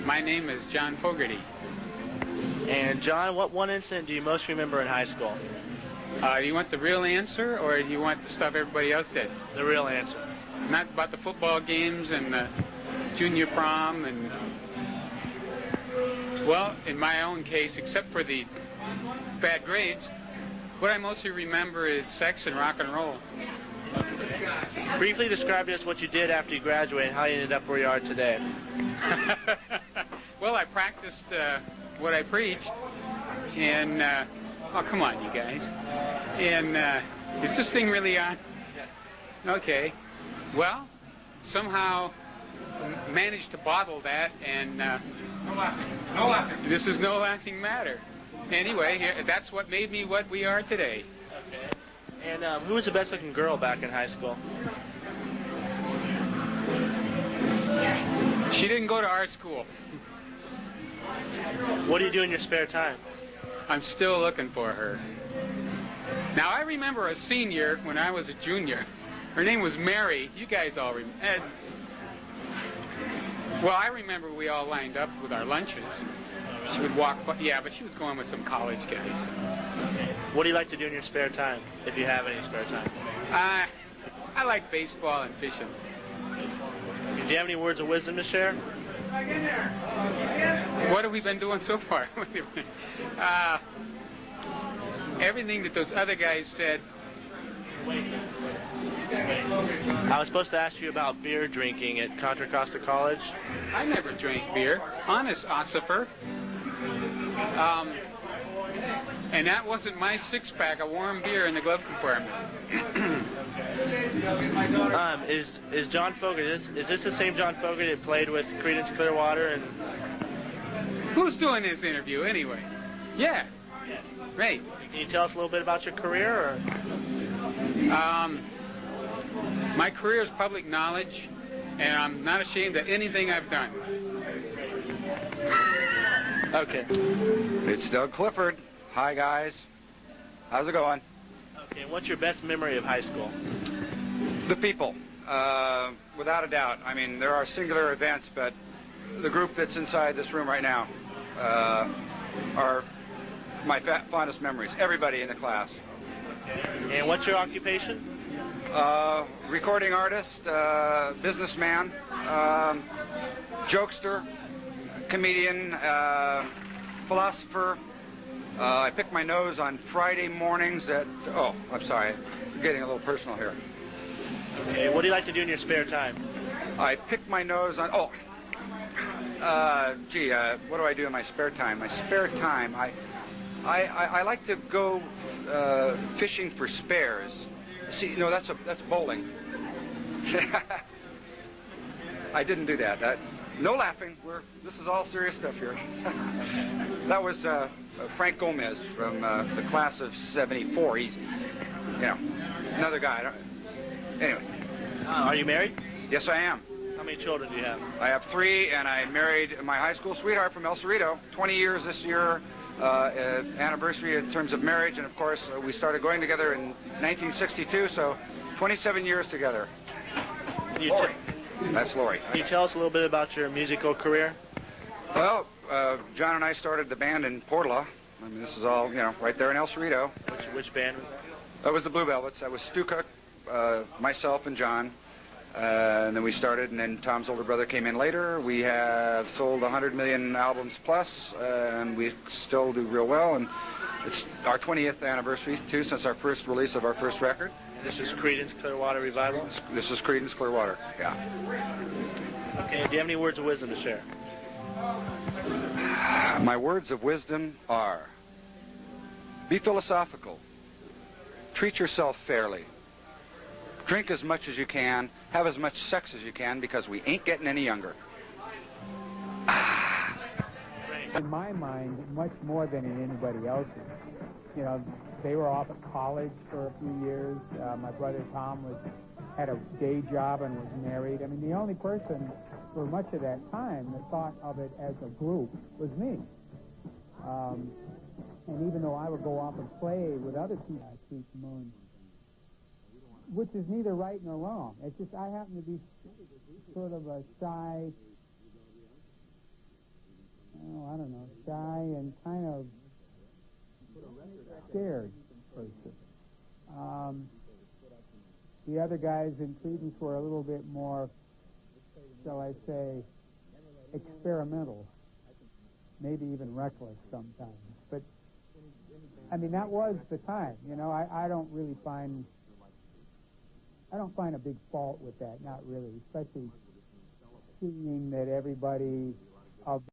My name is John Fogarty. And John, what one incident do you most remember in high school? Do you want the real answer, or do you want the stuff everybody else said? The real answer. Not about the football games and the junior prom and... Well, in my own case, except for the bad grades, what I mostly remember is sex and rock and roll. Briefly describe to us what you did after you graduated and how you ended up where you are today. Well, I practiced what I preached, and oh, come on, you guys. And is this thing really on? Okay. Well, somehow managed to bottle that, and No laughing. this is no laughing matter. Anyway, that's what made me what we are today. Okay. And who was the best-looking girl back in high school? She didn't go to our school. What do you do in your spare time? I'm still looking for her. Now, I remember a senior when I was a junior. Her name was Mary. You guys all remember. Well, I remember we all lined up with our lunches. She would walk by. Yeah, but she was going with some college guys. What do you like to do in your spare time, if you have any spare time? I like baseball and fishing. Do you have any words of wisdom to share? What have we been doing so far? Everything that those other guys said. I was supposed to ask you about beer drinking at Contra Costa College. I never drank beer. Honest, Ossifer. And that wasn't my six-pack of warm beer in the glove compartment. Is John Fogarty, is this the same John Fogarty that played with Creedence Clearwater? And Who's doing this interview anyway? Yeah. Yes. Great. Can you tell us a little bit about your career? Or? My career is public knowledge, and I'm not ashamed of anything I've done. Okay. It's Doug Clifford. Hi, guys. How's it going? Okay, what's your best memory of high school? The people, without a doubt. I mean, there are singular events, but the group that's inside this room right now are my fondest memories. Everybody in the class. Okay. And what's your occupation? Recording artist, businessman, jokester, comedian, philosopher. I pick my nose on Friday mornings at... Oh, I'm sorry. I'm getting a little personal here. Okay, what do you like to do in your spare time? I pick my nose on... Oh, what do I do in my spare time? My spare time, I like to go fishing for spares. See, no, that's bowling. I didn't do that. No laughing. This is all serious stuff here. That was Frank Gomez from the class of '74. He's, another guy. Anyway. Are you married? Yes, I am. How many children do you have? I have 3, and I married my high school sweetheart from El Cerrito. 20 years this year, anniversary in terms of marriage, and of course we started going together in 1962, so 27 years together. Lori. That's Lori. Can you tell us a little bit about your musical career? Well, John and I started the band in Portola. I mean, this is all, right there in El Cerrito. Which band? That was the Blue Velvets. That was Stu Cook, myself, and John. And then we started, and then Tom's older brother came in later. We have sold 100 million albums plus, and we still do real well. And it's our 20th anniversary, too, since our first release of our first record. And this is Creedence Clearwater Revival? This is Creedence Clearwater, yeah. Okay, do you have any words of wisdom to share? My words of wisdom are, be philosophical. Treat yourself fairly. Drink as much as you can. Have as much sex as you can, because we ain't getting any younger. In my mind, much more than in anybody else's. They were off at college for a few years. My brother Tom had a day job and was married. I mean, the only person for much of that time that thought of it as a group was me. And even though I would go off and play with other people, which is neither right nor wrong. It's just I happen to be sort of a shy, scared person. The other guys in Creedence were a little bit more, shall I say, experimental, maybe even reckless sometimes. But, I mean, that was the time. You know, I don't find a big fault with that, not really, especially seeing that everybody of